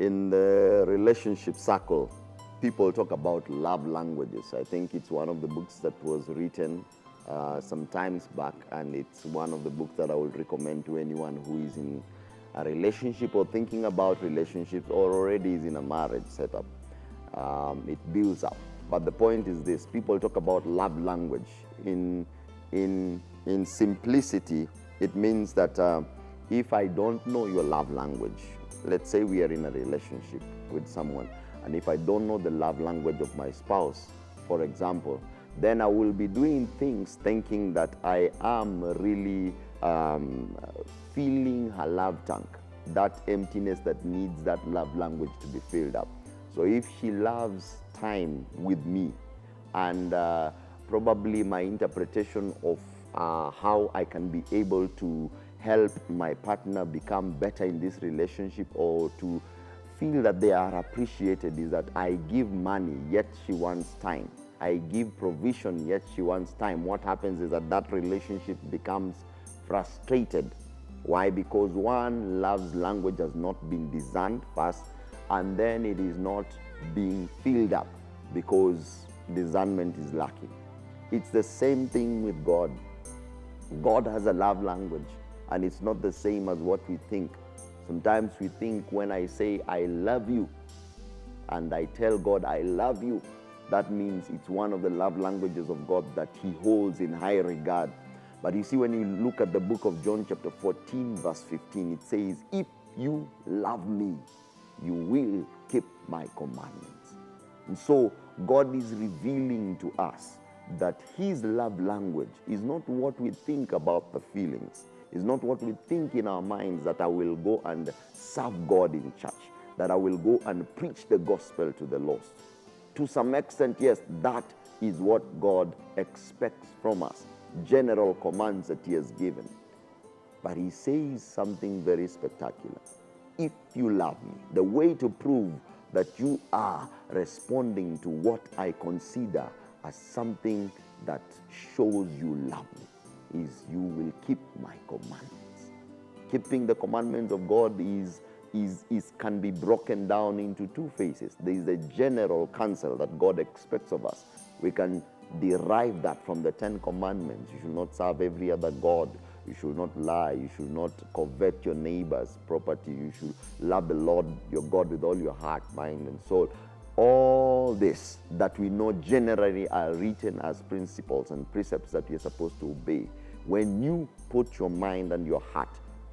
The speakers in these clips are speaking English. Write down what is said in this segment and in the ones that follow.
In the relationship circle, people talk about love languages. I think it's one of the books that was written some times back, and it's one of the books that I would recommend to anyone who is in a relationship or thinking about relationships or already is in a marriage setup. It builds up. But the point is this: people talk about love language. In simplicity, it means that if I don't know your love language, let's say we are in a relationship with someone, and if I don't know the love language of my spouse, for example, then I will be doing things thinking that I am really filling her love tank, that emptiness that needs that love language to be filled up. So if she loves time with me, and probably my interpretation of how I can be able to help my partner become better in this relationship, or to feel that they are appreciated, is that I give money, yet she wants time. I give provision, yet she wants time. What happens is that that relationship becomes frustrated. Why? Because one, love's language has not been discerned first, and then it is not being filled up because discernment is lacking. It's the same thing with God. God has a love language, and it's not the same as what we think. Sometimes we think when I say I love you and I tell God I love you, that means it's one of the love languages of God that he holds in high regard. But you see, when you look at the book of John chapter 14 verse 15, it says, if you love me, you will keep my commandments. And so God is revealing to us that his love language is not what we think about the feelings. It's not what we think in our minds, that I will go and serve God in church, that I will go and preach the gospel to the lost. To some extent, yes, that is what God expects from us, general commands that he has given. But he says something very spectacular. If you love me, the way to prove that you are responding to what I consider as something that shows you love me is you will keep my commandments. Keeping the commandments of God can be broken down into two phases. There is the general counsel that God expects of us. We can derive that from the 10 commandments. You should not serve every other god. You should not lie. You should not covet your neighbor's property. You should love the Lord your God with all your heart, mind, and soul. All this that we know generally are written as principles and precepts that you're supposed to obey. When you put your mind and your heart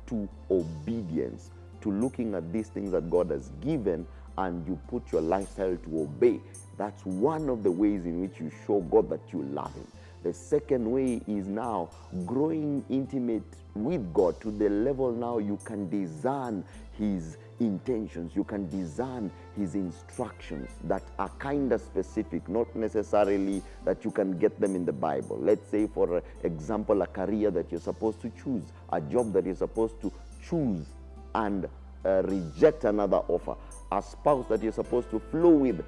to obedience, to looking at these things that God has given, and you put your lifestyle to obey, that's one of the ways in which you show God that you love him. The second way is now growing intimate with God to the level now you can discern his intentions, you can discern his instructions that are kind of specific, not necessarily that you can get them in the Bible. Let's say, for example, a career that you're supposed to choose, a job that you're supposed to choose and reject another offer, a spouse that you're supposed to flow with,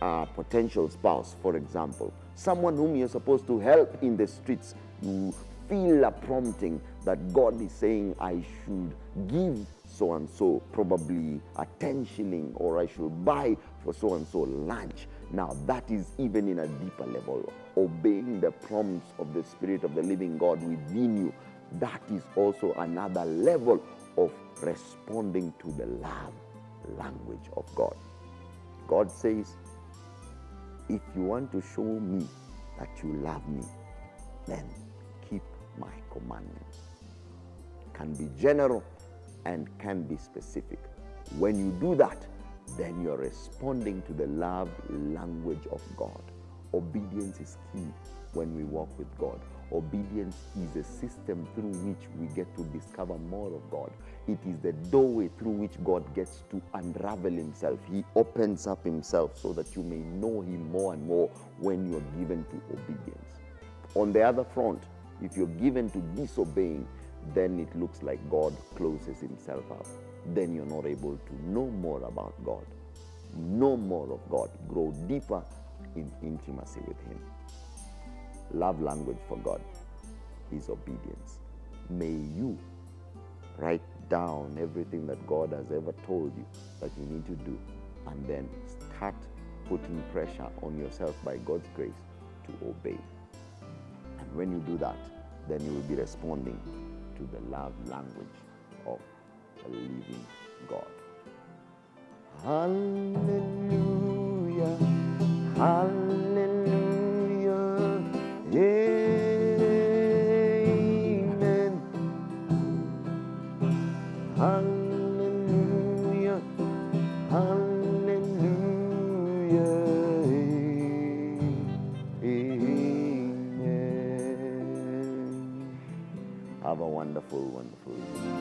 a potential spouse, for example, someone whom you're supposed to help in the streets. You feel a prompting that God is saying, I should give so and so probably a 10 shilling, or I should buy for so and so lunch. Now that is even in a deeper level, obeying the prompts of the Spirit of the living God within you. That is also another level of responding to the love language of God. God says, if you want to show me that you love me, then keep my commandments. Can be general and can be specific. When you do that, then you're responding to the love language of God. Obedience is key when we walk with God. Obedience is a system through which we get to discover more of God. It is the doorway through which God gets to unravel himself. He opens up himself so that you may know him more and more when you're given to obedience. On the other front, if you're given to disobeying, then it looks like God closes himself up. Then you're not able to know more about God. Know more of God. Grow deeper in intimacy with him. Love language for God is obedience. May you write down everything that God has ever told you that you need to do, and then start putting pressure on yourself by God's grace to obey. And when you do that, then you will be responding to the love language of the living God. Hallelujah, hallelujah, amen. Hallelujah, hallelujah, amen. Have a wonderful, wonderful evening.